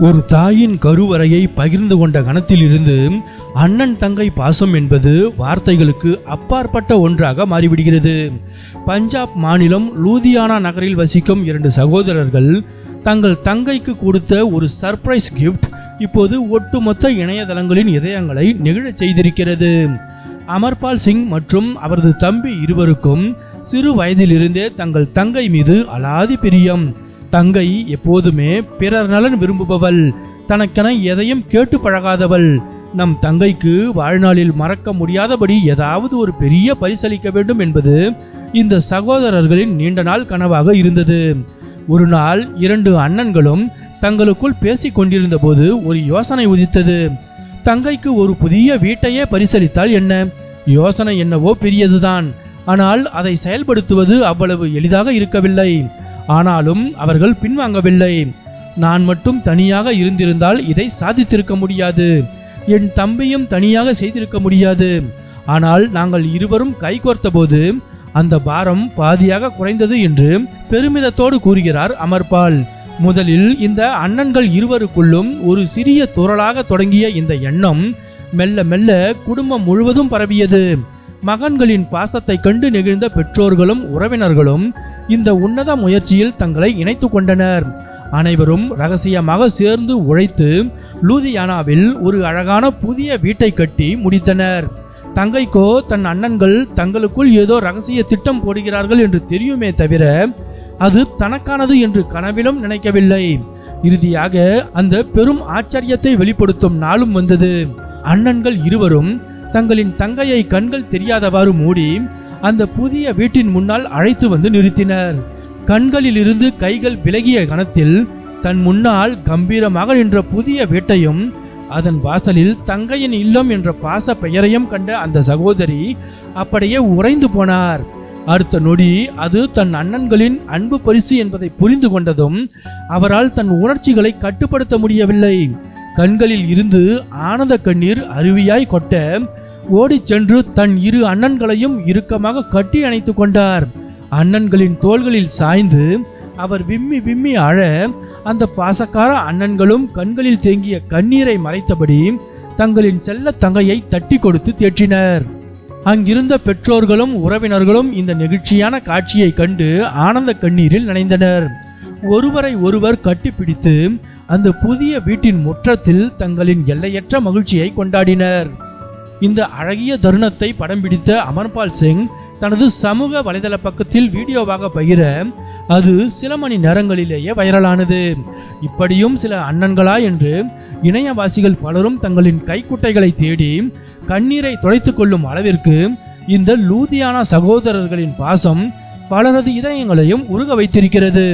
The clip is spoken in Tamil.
ஒரு தாயின் கருவறையை பகிர்ந்து கொண்ட கணத்திலிருந்து அண்ணன் தங்கை பாசம் என்பது வார்த்தைகளுக்கு அப்பாற்பட்ட ஒன்றாக மாறிவிடுகிறது. பஞ்சாப் மாநிலம் லூதியானா நகரில் வசிக்கும் 2 சகோதரர்கள் தங்கள் தங்கைக்கு கொடுத்த ஒரு சர்ப்ரைஸ் கிஃப்ட் இப்போது ஒட்டுமொத்த இணையதளங்களின் இதயங்களை நெகிழச் செய்திருக்கிறது. அமர்பால் சிங் மற்றும் அவரது தம்பி இருவருக்கும் சிறு வயதிலிருந்தே தங்கள் தங்கை மீது அலாதி பிரியம். தங்கை எப்போதுமே பிறர் நலன் விரும்புபவள், தனக்கென எதையும் கேட்டு பழகாதவள். நம் தங்கைக்கு வாழ்நாளில் மறக்க முடியாதபடி ஏதாவது ஒரு பெரிய பரிசளிக்க வேண்டும் என்பது இந்த சகோதரர்களின் நீண்ட நாள் கனவாக இருந்தது. ஒரு நாள் 2 அண்ணன்களும் தங்களுக்குள் பேசிக் கொண்டிருந்த போது ஒரு யோசனை உதித்தது. தங்கைக்கு ஒரு புதிய வீட்டையே பரிசளித்தால் என்ன? யோசனை என்னவோ பெரியதுதான், ஆனால் அதை செயல்படுத்துவது அவ்வளவு எளிதாக இருக்கவில்லை. ஆனாலும் அவர்கள் பின்வாங்கவில்லை. நான் மட்டும் தனியாக இருந்திருந்தால் இதை சாதித்திருக்க முடியாது, என் தம்பியும் தனியாக செய்திருக்க முடியாது. ஆனால் நாங்கள் இருவரும் கைகோர்த்த போது அந்த பாரம் பாதியாக குறைந்தது என்று பெருமிதத்தோடு கூறுகிறார் அமர்பால். முதலில் இந்த அண்ணன்கள் இருவருக்குள்ளும் ஒரு சிறிய துறளாக தொடங்கிய இந்த எண்ணம் மெல்ல மெல்ல குடும்பம் முழுவதும் பரவியது. மகன்களின் பாசத்தை கண்டு நெகிழ்ந்த பெற்றோர்களும் உறவினர்களும் இந்த உன்னத முயற்சியில் தங்களை இணைத்து கொண்டனர். அனைவரும் ரகசியமாக சேர்ந்து உழைத்து லூதியானாவில் ஒரு அழகான புதிய வீட்டை கட்டி முடித்தனர். தங்கைக்கோ தன் அண்ணன்கள் தங்களுக்குள் ஏதோ ரகசிய திட்டம் போடுகிறார்கள் என்று தெரியுமே தவிர அது தனக்கானது என்று கனவிலும் நினைக்கவில்லை. இறுதியாக அந்த பெரும் ஆச்சரியத்தை வெளிப்படுத்தும் நாளும் வந்தது. அண்ணன்கள் இருவரும் தங்களின் தங்கையை கண்கள் தெரியாதவாறு மூடி அந்த புதிய வீட்டின் முன்னால் அழைத்து வந்து நிறுத்தினர். கண்களில் இருந்து கைகள் விலகிய கணத்தில் தன் முன்னால் கம்பீரமாக நின்ற புதிய வீட்டையும் அதன் வாசலில் தங்கையின் இல்லம் என்ற பாச பெயரையும் கண்ட அந்த சகோதரி அப்படியே உறைந்து போனார். அடுத்த நொடி அது தன் அண்ணன்களின் அன்பு பரிசு என்பதை புரிந்து கொண்டதும் அவரால் தன் உணர்ச்சிகளை கட்டுப்படுத்த முடியவில்லை. கண்களில் இருந்து ஆனந்த கண்ணீர் அருவியாய் கொட்ட ஓடிச் சென்று தன் 2 அண்ணன்களையும் இறுக்கமாக கட்டி அணைத்து கொண்டார். அண்ணன்களின் தோள்களில் சாய்ந்து அவர் விம்மி விம்மி அழ அந்த பாசக்கார அண்ணன்களும் கண்களில் தேங்கிய கண்ணீரை மறைத்தபடி தங்களின் செல்ல தங்கையை தட்டி கொடுத்து தேற்றினர். அங்கிருந்த பெற்றோர்களும் உறவினர்களும் இந்த நெகிழ்ச்சியான காட்சியை கண்டு ஆனந்த கண்ணீரில் நனைந்தனர். ஒருவரை ஒருவர் கட்டிப்பிடித்து அந்த புதிய வீட்டின் முற்றத்தில் தங்களின் எல்லையற்ற மகிழ்ச்சியை கொண்டாடினர். இந்த அழகிய தருணத்தை படம் பிடித்த அமர்பால் சிங் தனது சமூக வலைதள பக்கத்தில் வீடியோவாக பகிர அது சில மணி நேரங்களிலேயே வைரலானது. இப்படியும் சில அண்ணன்களா என்று இணையவாசிகள் பலரும் தங்களின் கைக்குட்டைகளை தேடி கண்ணீரை துடைத்துக் கொள்ளும் அளவிற்கு இந்த லூதியானா சகோதரர்களின் பாசம் பலரது இதயங்களையும் உருக வைத்திருக்கிறது.